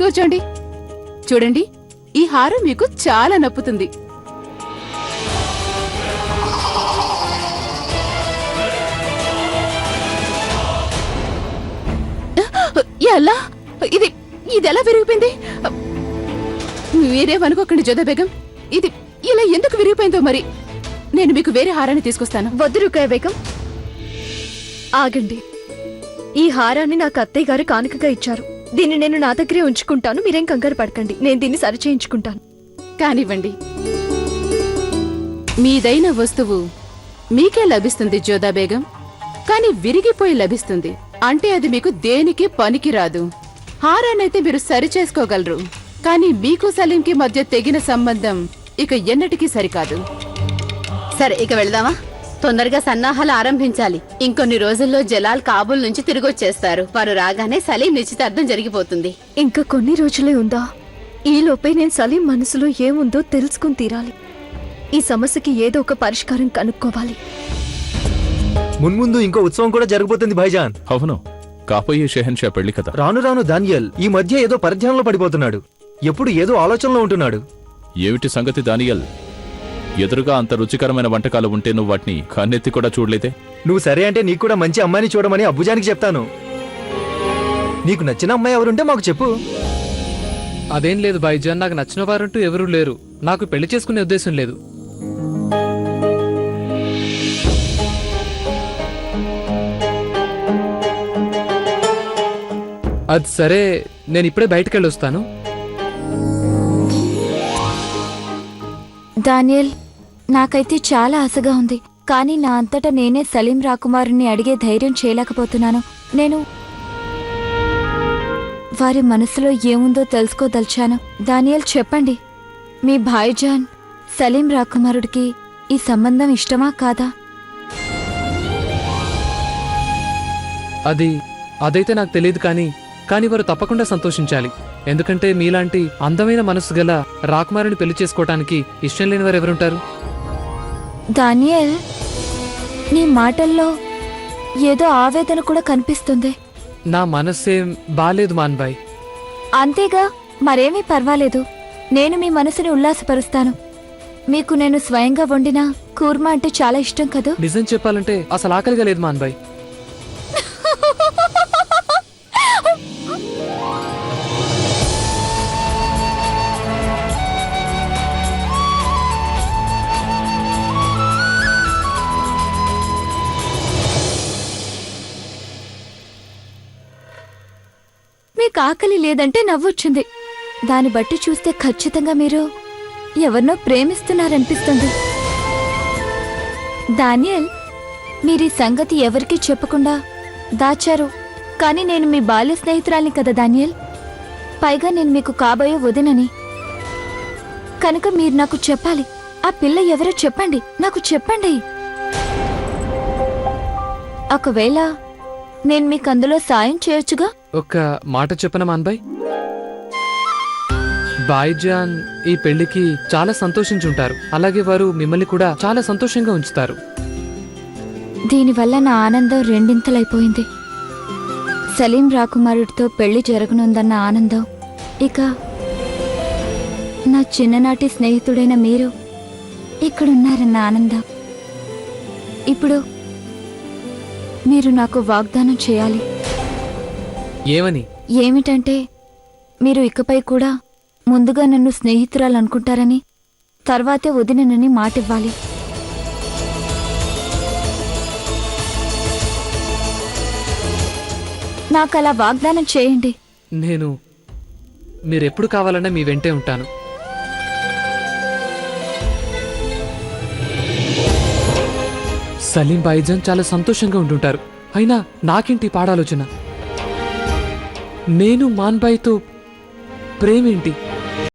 కూర్చోండి. చూడండి, ఈ హారం మీకు చాలా నప్పుతుంది. ఎలా ఇది ఎలా విరిగిపోయింది? మీరేమనుకోకండి జోదా బేగం, ఇది ఇలా ఎందుకు విరిగిపోయిందో మరి. నేను మీకు వేరే హారాన్ని తీసుకొస్తాను. వద్దు రుకయ్య బేగం, ఆగండి. ఈ హారాన్ని నాకు అత్తయ్య గారు కానుకగా ఇచ్చారు. దీన్ని నేను నా దగ్గరే ఉంచుకుంటాను. మీరేం కంగారు పడకండి, నేను దీన్ని సరిచేయించుకుంటాను. కానివ్వండి. మీదైన వస్తువు మీకే లభిస్తుంది జోదా బేగం, కాని విరిగిపోయి లభిస్తుంది అంటే అది మీకు దేనికి పనికిరాదు. హారాన్నైతే మీరు సరిచేసుకోగలరు, కానీ మీకు సలీంకి మధ్య తెగిన సంబంధం ఇక ఎన్నటికీ సరికాదు. సరే, ఇక వెళ్దామా? తొందరగా సన్నాహాలు ఆరంభించాలి. ఇంకొన్ని రోజుల్లో జలాల్ కాబూల్ నుంచి తిరిగొచ్చేస్తారు. వారు రాగానే సలీం నిశ్చితార్థం జరిగిపోతుంది. ఇంకా కొన్ని రోజులే ఉందా? ఈలోపే నేను సలీం మనసులో ఏముందో తెలుసుకుని తీరాలి. ఈ సమస్యకి ఏదో ఒక పరిష్కారం కనుక్కోవాలి. మున్ముందు ఇంకో ఉత్సవం కూడా జరగబోతుంది భాయిజాన్. అవును, కాబోయే షెహన్షా పెళ్లి కదా. రాను రాను దానియల్ ఈ మధ్య ఏదో పరిధ్యానంలో పడిపోతున్నాడు. ఎప్పుడు ఏదో ఆలోచనలో ఉంటున్నాడు. ఏమిటి సంగతి దానియల్? ఎదురుగా అంత రుచికరమైన వంటకాలు ఉంటే నువ్వు వాటిని కన్నెత్తి కూడా చూడలేదే? నువ్వు సరే అంటే నీకు కూడా మంచి అమ్మాయిని చూడమని అబ్బుజానికి చెప్తాను. నీకు నచ్చిన అమ్మాయి ఎవరుంటే మాకు చెప్పు. అదేం లేదు భాయిజాన్, నాకు నచ్చిన వారంటూ ఎవరూ లేరు. నాకు పెళ్లి చేసుకునే ఉద్దేశం లేదు. అది సరే, నేను ఇప్పుడే బయటకెళ్ళి వస్తాను. దానియల్, నాకైతే చాలా ఆశగా ఉంది, కానీ నా అంతటా నేనే సలీం రాకుమారుని అడిగే ధైర్యం చేయలేకపోతున్నాను. నేను వారి మనసులో ఏముందో తెలుసుకోదలిచాను. దానియల్, చెప్పండి, మీ భాయిజాన్ సలీం రాకుమారుడికి ఈ సంబంధం ఇష్టమా కాదా? అదైతే నాకు తెలియదు, కానీ వారు తప్పకుండా సంతోషించాలి. ఎందుకంటే మీలాంటి అందమైన మనసు గల రాకుమారుని పెళ్లి చేసుకోవటానికి ఇష్టం లేని వారు ఎవరుంటారు? దానియల్, నీ మాటల్లో ఏదో ఆవేదన కూడా కనిపిస్తుంది. నా మనస్సేం బాలేదు మాన్బాయ్. అంతేగా, మరేమీ పర్వాలేదు. నేను మీ మనసుని ఉల్లాసపరుస్తాను. మీకు నేను స్వయంగా వండిన కూర్మా అంటే చాలా ఇష్టం కదూ? నిజం చెప్పాలంటే అసలు ఆకలిగా లేదు మాన్బాయ్. మీకు ఆకలి లేదంటే నవ్వొచ్చింది. దాన్ని బట్టి చూస్తే ఖచ్చితంగా మీరు ఎవరినో ప్రేమిస్తున్నారనిపిస్తుంది. దానియల్, మీరీ సంగతి ఎవరికీ చెప్పకుండా దాచారు. కానీ నేను మీ బాల్య స్నేహితురాల్ని కదా దానియల్. పైగా నేను మీకు కాబోయే వదినని. కనుక మీరు నాకు చెప్పాలి. ఆ పిల్ల ఎవరో చెప్పండి, నాకు చెప్పండి. ఒకవేళ నేను మీకు అందులో సాయం చేయొచ్చుగా. ఒక్క మాట చెప్పనా మాన్బాయ్? భాయిజాన్ ఈ పెళ్లికి చాలా సంతోషించుంటారు. అలాగే వారు మిమ్మల్ని కూడా చాలా సంతోషంగా ఉంచుతారు. దీనివల్ల నా ఆనందం రెండింతలైపోయింది. సలీం రాకుమారుడితో పెళ్లి జరగనుందన్న ఆనందం, ఇక నా చిన్ననాటి స్నేహితుడైన మీరు ఇక్కడున్నారన్న ఆనందం. ఇప్పుడు మీరు నాకు వాగ్దానం చేయాలి. ఏమని? ఏమిటంటే, మీరు ఇకపై కూడా ముందుగా నన్ను స్నేహితురాలనుకుంటారని, తర్వాతే వదిననని మాటివ్వాలి. నాకలా వాగ్దానం చేయండి. నేను మీరెప్పుడు కావాలన్నా మీ వెంటే ఉంటాను. సలీం భాయిజాన్ చాలా సంతోషంగా ఉంటుంటారు. అయినా నాకేంటి పాడాలోచన? నేను మాన్బాయ్తో ప్రేమేంటి?